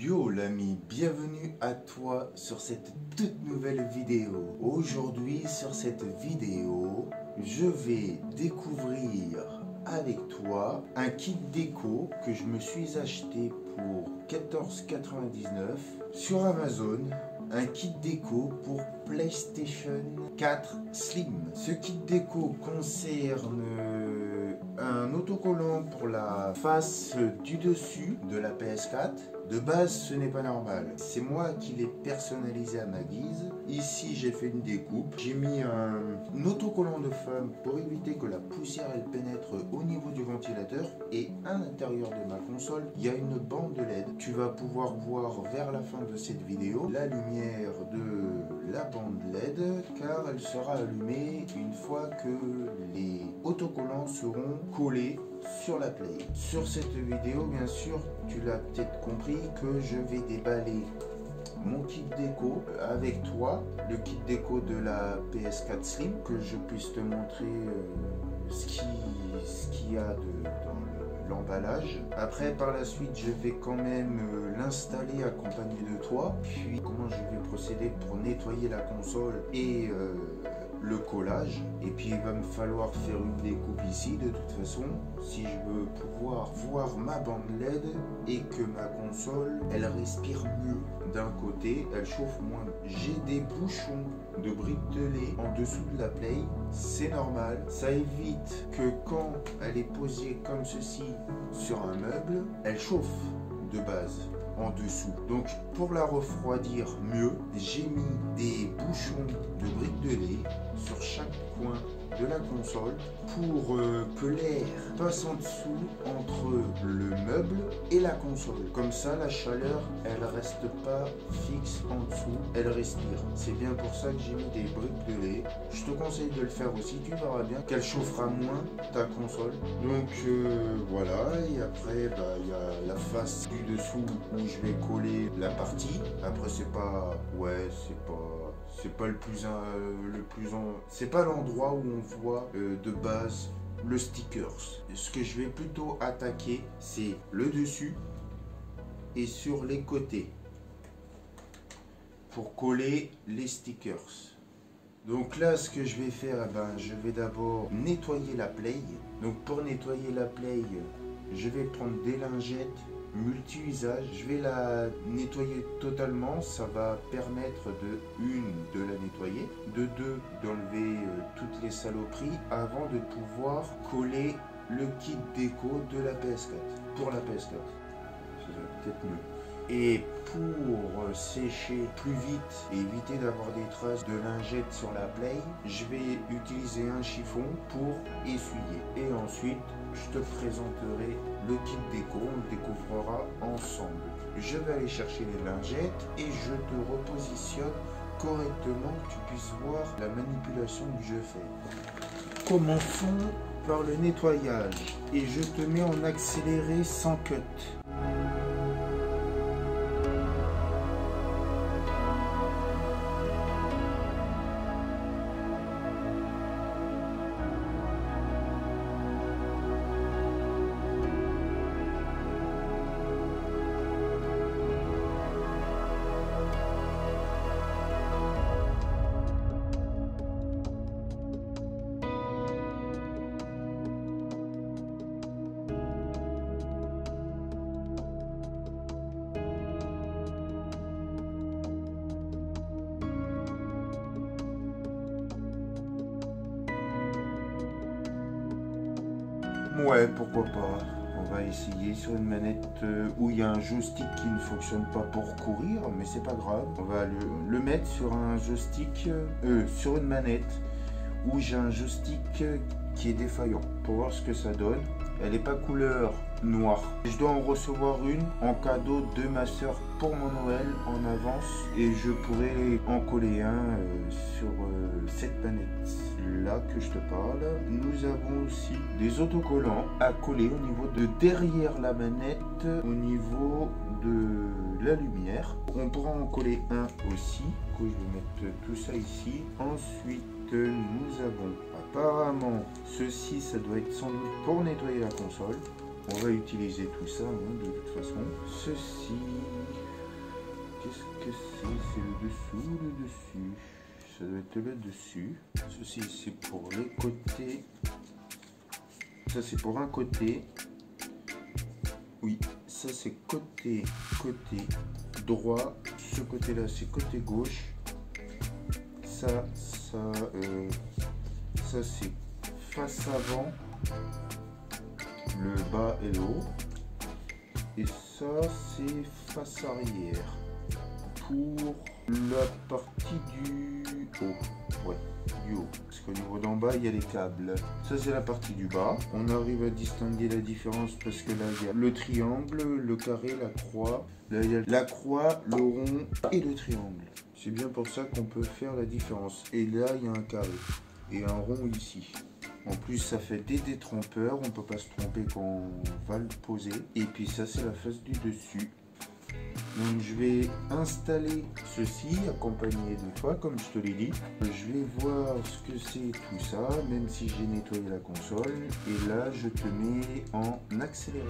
Yo l'ami, bienvenue à toi sur cette toute nouvelle vidéo. Aujourd'hui sur cette vidéo, je vais découvrir avec toi un kit déco que je me suis acheté pour 14,99 sur Amazon. Un kit déco pour PlayStation 4 Slim. Ce kit déco concerne un autocollant pour la face du dessus de la PS4. De base, ce n'est pas normal. C'est moi qui l'ai personnalisé à ma guise. Ici, j'ai fait une découpe. J'ai mis un autocollant de femme pour éviter que la poussière elle pénètre au niveau du ventilateur. Et à l'intérieur de ma console, il y a une bande de LED. Tu vas pouvoir voir vers la fin de cette vidéo la lumière de la bande LED, car elle sera allumée une fois que les autocollants seront collés sur la Play. Sur cette vidéo, bien sûr, tu l'as peut-être compris que je vais déballer mon kit déco avec toi, le kit déco de la PS4 Slim, que je puisse te montrer ce qu'il y a dans l'emballage. Après, par la suite, je vais quand même l'installer accompagné de toi. Puis, comment je vais procéder pour nettoyer la console et le collage. Et puis, il va me falloir faire une découpe ici, de toute façon, si je veux pouvoir voir ma bande LED et que ma console, elle respire mieux. D'un côté, elle chauffe moins. J'ai des bouchons de briques de lait en dessous de la Play. C'est normal. Ça évite que quand elle est posée comme ceci sur un meuble, elle chauffe de base en dessous. Donc pour la refroidir mieux, j'ai mis des bouchons de briques de lait sur chaque coin de la console pour que l'air passe en dessous entre le meuble et la console. Comme ça, la chaleur, elle reste pas fixe en dessous, elle respire. C'est bien pour ça que j'ai mis des briques de lait. Je te conseille de le faire aussi, tu verras bien qu'elle chauffera moins ta console. Donc voilà, et après il y a la face du dessous où je vais coller la partie. Après c'est pas c'est pas l'endroit où on voit de base le stickers. Ce que je vais plutôt attaquer, c'est le dessus et sur les côtés pour coller les stickers. Donc là, ce que je vais faire, je vais d'abord nettoyer la Play. Donc pour nettoyer la Play, je vais prendre des lingettes multi-usage. Je vais la nettoyer totalement. Ça va permettre de la nettoyer, de d'enlever toutes les saloperies avant de pouvoir coller le kit déco de la PS4. Pour la PS4, c'est peut-être mieux. Et pour sécher plus vite et éviter d'avoir des traces de lingettes sur la Play, je vais utiliser un chiffon pour essuyer. Et ensuite, je te présenterai le kit déco, on le découvrira ensemble. Je vais aller chercher les lingettes et je te repositionne correctement, que tu puisses voir la manipulation que je fais. Commençons par le nettoyage et je te mets en accéléré sans cut. Ouais, pourquoi pas. On va essayer sur une manette où il y a un joystick qui ne fonctionne pas pour courir, mais c'est pas grave. On va le mettre sur un joystick, sur une manette où j'ai un joystick qui est défaillant pour voir ce que ça donne. Elle n'est pas couleur noire. Je dois en recevoir une en cadeau de ma soeur pour mon Noël en avance et je pourrais en coller un sur cette manette là que je te parle. Nous avons aussi des autocollants à coller au niveau de derrière la manette, au niveau de la lumière. On pourra en coller un aussi. Du coup, je vais mettre tout ça ici. Ensuite, nous avons apparemment ceci, ça doit être sans doute pour nettoyer la console. On va utiliser tout ça de toute façon. Ceci, que c'est le dessous ou le dessus? Ça doit être le dessus. Ceci c'est pour les côtés. Ça c'est pour un côté. Oui, ça c'est côté droit. Ce côté là c'est côté gauche. Ça c'est face avant, le bas et le haut. Et ça c'est face arrière. Pour la partie du haut. Ouais, du haut. Parce qu'au niveau d'en bas, il y a les câbles. Ça, c'est la partie du bas. On arrive à distinguer la différence parce que là, il y a le triangle, le carré, la croix. Là, il y a la croix, le rond et le triangle. C'est bien pour ça qu'on peut faire la différence. Et là, il y a un carré et un rond ici. En plus, ça fait des détrompeurs. On ne peut pas se tromper quand on va le poser. Et puis ça, c'est la face du dessus. Donc je vais installer ceci accompagné de toi comme je te l'ai dit. Je vais voir ce que c'est tout ça, même si j'ai nettoyé la console. Et là je te mets en accéléré.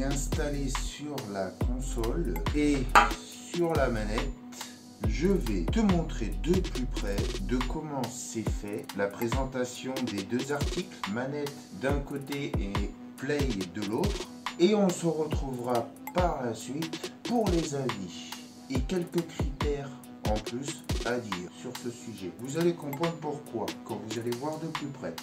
installé sur la console et sur la manette. Je vais te montrer de plus près de comment c'est fait, la présentation des deux articles, manette d'un côté et Play de l'autre. Et on se retrouvera par la suite pour les avis et quelques critères en plus à dire sur ce sujet. Vous allez comprendre pourquoi quand vous allez voir de plus près.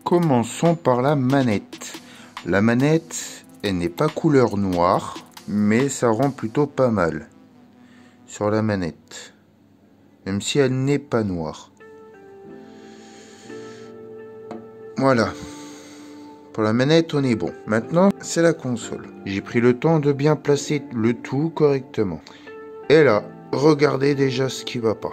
Commençons par la manette. La manette, elle n'est pas couleur noire, mais ça rend plutôt pas mal sur la manette, même si elle n'est pas noire. Voilà. Pour la manette, on est bon. Maintenant, c'est la console. J'ai pris le temps de bien placer le tout correctement. Et là, regardez déjà ce qui va pas.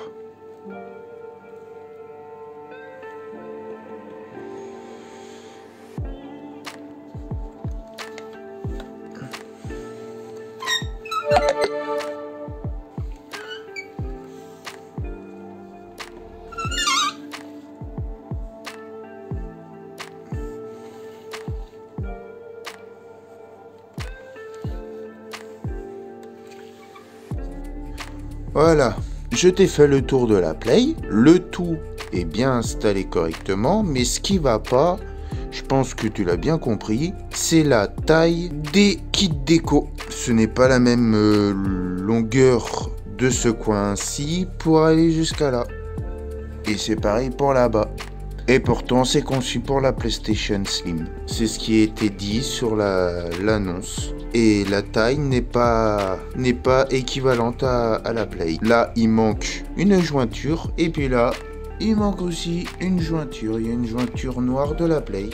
Voilà, je t'ai fait le tour de la Play, le tout est bien installé correctement, mais ce qui va pas, je pense que tu l'as bien compris, c'est la taille des kits déco. Ce n'est pas la même longueur de ce coin-ci pour aller jusqu'à là. Et c'est pareil pour là-bas. Et pourtant, c'est conçu pour la PlayStation Slim. C'est ce qui a été dit sur l'annonce. Et la taille n'est pas équivalente à la Play. Là, il manque une jointure. Et puis là, il manque aussi une jointure. Il y a une jointure noire de la Play.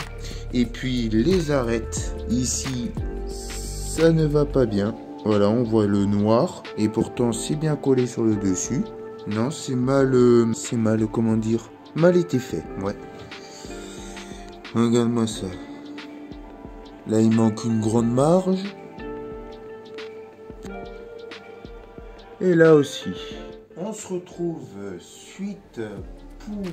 Et puis, les arêtes, ici, ça ne va pas bien. Voilà, on voit le noir. Et pourtant, c'est bien collé sur le dessus. Non, c'est mal, comment dire, mal été fait, ouais. Regarde-moi ça. Là, il manque une grande marge. Et là aussi. On se retrouve suite pour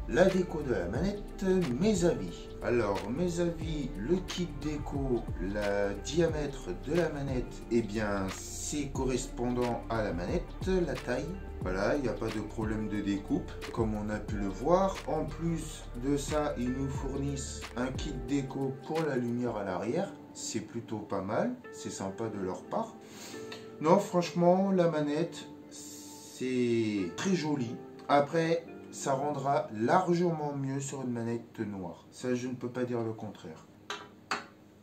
la déco de la manette, mes avis. Alors, mes avis, le kit déco, le diamètre de la manette, eh bien, c'est correspondant à la manette, la taille. Voilà, il n'y a pas de problème de découpe, comme on a pu le voir. En plus de ça, ils nous fournissent un kit déco pour la lumière à l'arrière. C'est plutôt pas mal, c'est sympa de leur part. Non, franchement, la manette, c'est très joli. Après, ça rendra largement mieux sur une manette noire. Ça, je ne peux pas dire le contraire.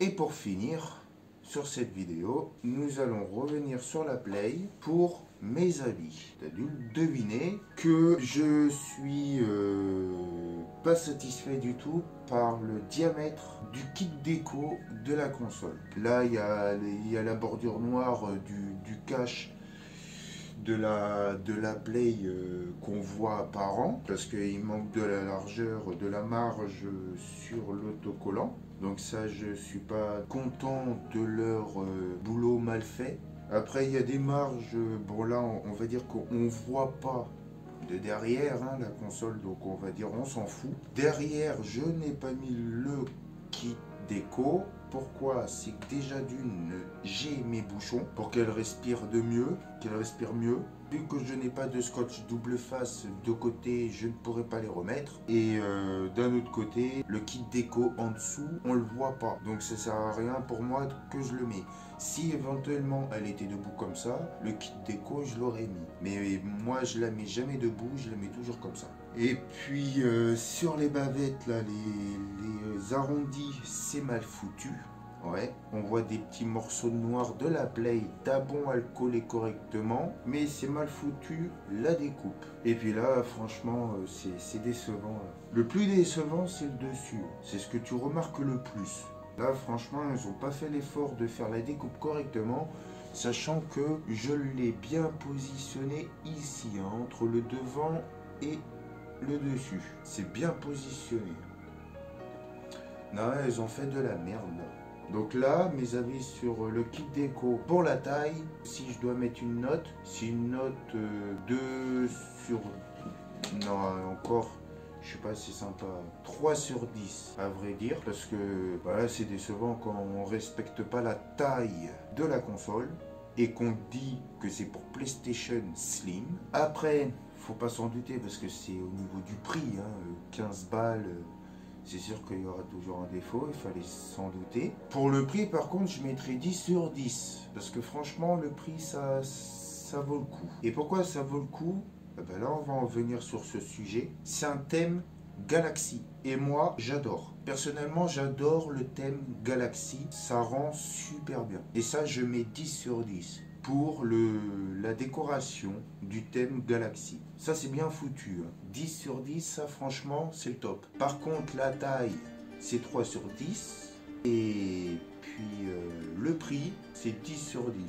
Et pour finir, sur cette vidéo, nous allons revenir sur la Play pour mes avis. Tu as dû deviner que je suis pas satisfait du tout par le diamètre du kit déco de la console. Là, il y a la bordure noire du cache de la Play qu'on voit apparent, parce qu'il manque de la largeur, de la marge sur l'autocollant. Donc ça, je suis pas content de leur boulot mal fait. Après, il y a des marges, bon là, on va dire qu'on voit pas de derrière la console, donc on va dire on s'en fout. Derrière, je n'ai pas mis le kit déco. Pourquoi? C'est que déjà d'une, j'ai mes bouchons pour qu'elle respire mieux. Vu que je n'ai pas de scotch double face de côté, je ne pourrais pas les remettre. Et d'un autre côté, le kit déco en dessous, on le voit pas. Donc ça sert à rien pour moi que je le mets. Si éventuellement elle était debout comme ça, le kit déco, je l'aurais mis. Mais moi, je la mets jamais debout, je la mets toujours comme ça. Et puis sur les bavettes, là, les arrondis, c'est mal foutu. Ouais, on voit des petits morceaux de noir de la Play, t'as bon à le coller correctement, mais c'est mal foutu la découpe. Et puis là, franchement, c'est décevant. Là. Le plus décevant, c'est le dessus. C'est ce que tu remarques le plus. Là, franchement, ils n'ont pas fait l'effort de faire la découpe correctement, sachant que je l'ai bien positionné ici, entre le devant et le dessus. C'est bien positionné. Non, ils ont fait de la merde là. Donc là, mes avis sur le kit déco pour la taille, si je dois mettre une note, c'est une note 2 sur... Non, encore, Je sais pas si c'est sympa. 3 sur 10 à vrai dire, parce que voilà, c'est décevant quand on respecte pas la taille de la console et qu'on dit que c'est pour PlayStation Slim. Après, faut pas s'en douter parce que c'est au niveau du prix, hein, 15 balles, c'est sûr qu'il y aura toujours un défaut, il fallait s'en douter. Pour le prix, par contre, je mettrais 10 sur 10 parce que franchement, le prix, ça vaut le coup. Et pourquoi ça vaut le coup? Eh ben là, on va en venir sur ce sujet. C'est un thème Galaxy. Et moi, j'adore. Personnellement, j'adore le thème Galaxy. Ça rend super bien. Et ça, je mets 10 sur 10 pour la décoration du thème Galaxy. Ça, c'est bien foutu. 10 sur 10, ça, franchement, c'est le top. Par contre, la taille, c'est 3 sur 10. Et puis, le prix, c'est 10 sur 10.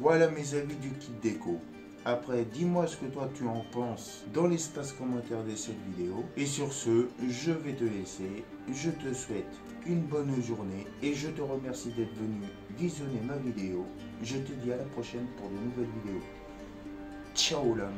Voilà mes avis du kit déco. Après, dis-moi ce que toi tu en penses dans l'espace commentaire de cette vidéo. Et sur ce, je vais te laisser. Je te souhaite une bonne journée et je te remercie d'être venu visionner ma vidéo. Je te dis à la prochaine pour de nouvelles vidéos. Ciao l'ami.